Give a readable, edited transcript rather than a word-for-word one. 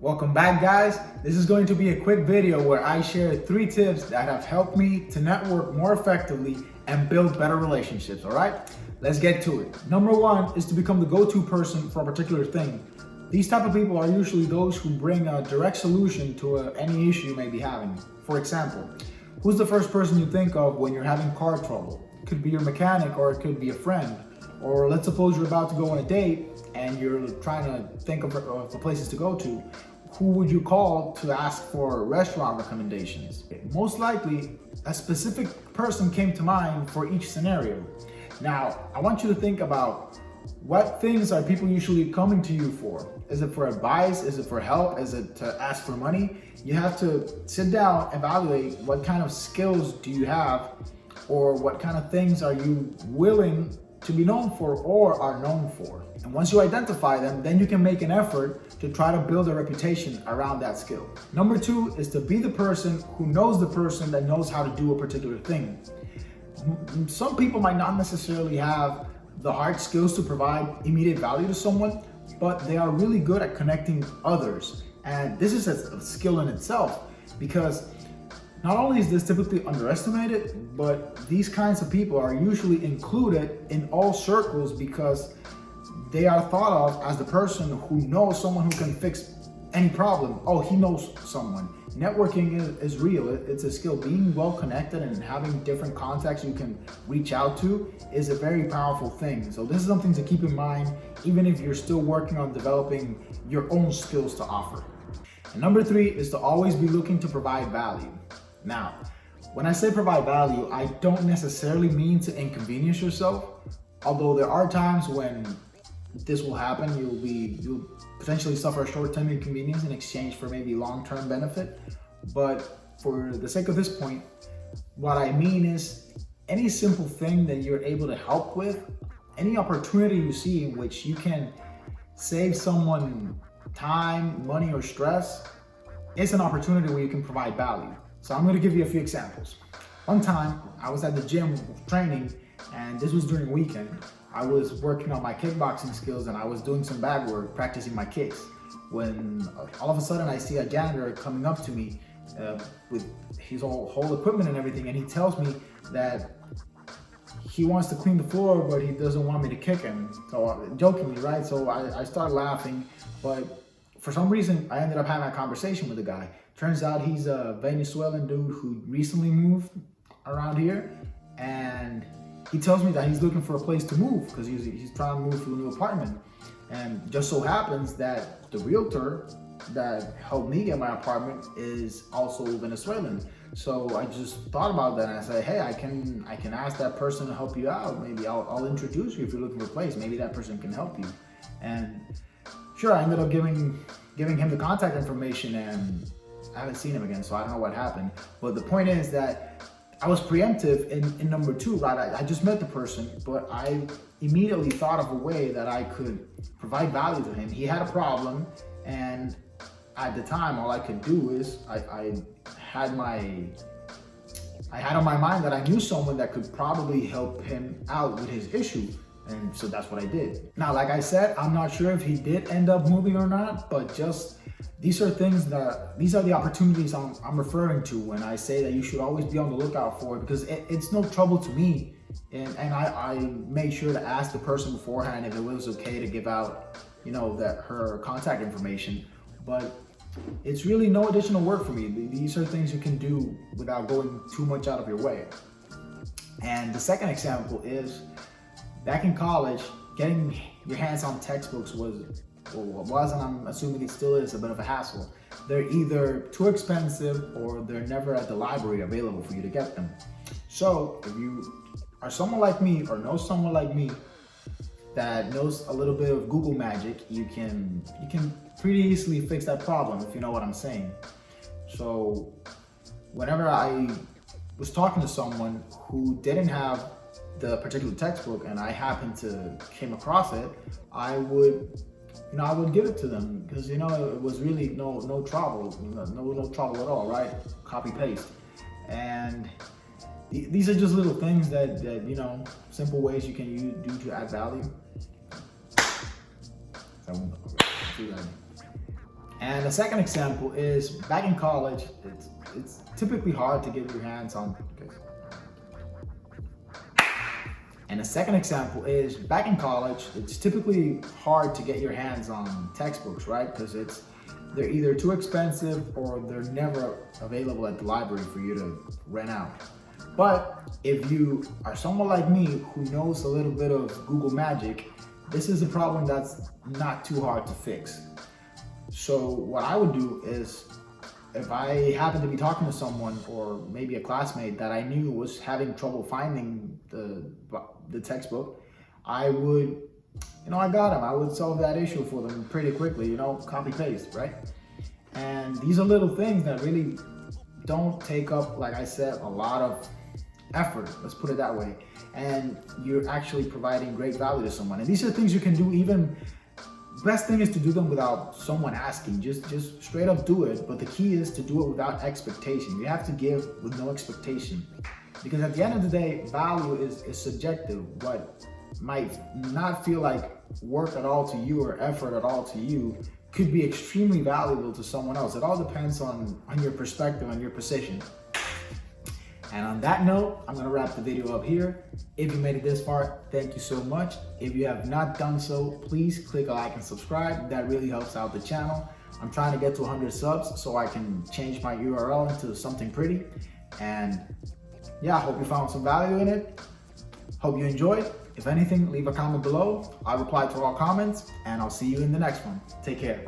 Welcome back, guys. This is going to be a quick video where I share 3 tips that have helped me to network more effectively and build better relationships, all right? Let's get to it. Number 1 is to become the go-to person for a particular thing. These type of people are usually those who bring a direct solution to any issue you may be having. For example, who's the first person you think of when you're having car trouble? It could be your mechanic, or it could be a friend. Or let's suppose you're about to go on a date and you're trying to think of the places to go to. Who would you call to ask for restaurant recommendations? Most likely, a specific person came to mind for each scenario. Now, I want you to think about what things are people usually coming to you for? Is it for advice? Is it for help? Is it to ask for money? You have to sit down, evaluate what kind of skills do you have, or what kind of things are you willing to be known for or are known for. And once you identify them, then you can make an effort to try to build a reputation around that skill. Number 2 is to be the person who knows the person that knows how to do a particular thing. Some people might not necessarily have the hard skills to provide immediate value to someone, but they are really good at connecting others. And this is a skill in itself, because not only is this typically underestimated, but these kinds of people are usually included in all circles because they are thought of as the person who knows someone who can fix any problem. Oh, he knows someone. Networking is real. It's a skill. Being well connected and having different contacts you can reach out to is a very powerful thing. So this is something to keep in mind, even if you're still working on developing your own skills to offer. And number 3 is to always be looking to provide value. Now, when I say provide value, I don't necessarily mean to inconvenience yourself, although there are times when this will happen. You'll potentially suffer a short-term inconvenience in exchange for maybe long-term benefit. But for the sake of this point, what I mean is any simple thing that you're able to help with, any opportunity you see in which you can save someone time, money, or stress, it's an opportunity where you can provide value. So I'm going to give you a few examples. One time I was at the gym training, and this was during weekend. I was working on my kickboxing skills and I was doing some bag work, practicing my kicks, when all of a sudden I see a janitor coming up to me with his whole equipment and everything, and he tells me that he wants to clean the floor, but he doesn't want me to kick him. So jokingly, right? So I started laughing, but for some reason I ended up having a conversation with the guy. Turns out he's a Venezuelan dude who recently moved around here, and he tells me that he's looking for a place to move because he's trying to move to a new apartment. And just so happens that the realtor that helped me get my apartment is also Venezuelan. So I just thought about that and I said, hey, I can ask that person to help you out. Maybe I'll introduce you if you're looking for a place. Maybe that person can help you. And sure, I ended up giving him the contact information, and I haven't seen him again, so I don't know what happened. But the point is that I was preemptive in number 2, right? I just met the person, but I immediately thought of a way that I could provide value to him. He had a problem, and at the time, all I could do is I had on my mind that I knew someone that could probably help him out with his issue. And so that's what I did. Now, like I said, I'm not sure if he did end up moving or not, but these are the opportunities I'm referring to when I say that you should always be on the lookout for it, because it's no trouble to me. And I made sure to ask the person beforehand if it was okay to give out, her contact information. But it's really no additional work for me. These are things you can do without going too much out of your way. And the second example is, back in college, getting your hands on textbooks was, and I'm assuming it still is, a bit of a hassle. They're either too expensive or they're never at the library available for you to get them. So if you are someone like me or know someone like me that knows a little bit of Google magic, you can pretty easily fix that problem, if you know what I'm saying. So whenever I was talking to someone who didn't have the particular textbook and I happened to came across it, I would give it to them, because it was really no trouble, no trouble at all, right? Copy paste. And these are just little things that simple ways you can do to add value. And the second example is back in college, it's typically hard to get your hands on. And the second example is back in college, it's typically hard to get your hands on textbooks, right? Because they're either too expensive or they're never available at the library for you to rent out. But if you are someone like me who knows a little bit of Google Magic, this is a problem that's not too hard to fix. So what I would do is, if I happen to be talking to someone or maybe a classmate that I knew was having trouble finding the textbook, I would, I got them. I would solve that issue for them pretty quickly, copy paste, right? And these are little things that really don't take up, like I said, a lot of effort, let's put it that way. And you're actually providing great value to someone. And these are things you can do even. Best thing is to do them without someone asking. Just straight up do it. But the key is to do it without expectation. You have to give with no expectation. Because at the end of the day, value is subjective. What might not feel like work at all to you or effort at all to you could be extremely valuable to someone else. It all depends on your perspective and your position. And on that note, I'm gonna wrap the video up here. If you made it this far, thank you so much. If you have not done so, please click a like and subscribe. That really helps out the channel. I'm trying to get to 100 subs so I can change my URL into something pretty. And yeah, I hope you found some value in it. Hope you enjoyed. If anything, leave a comment below. I'll reply to all comments and I'll see you in the next one. Take care.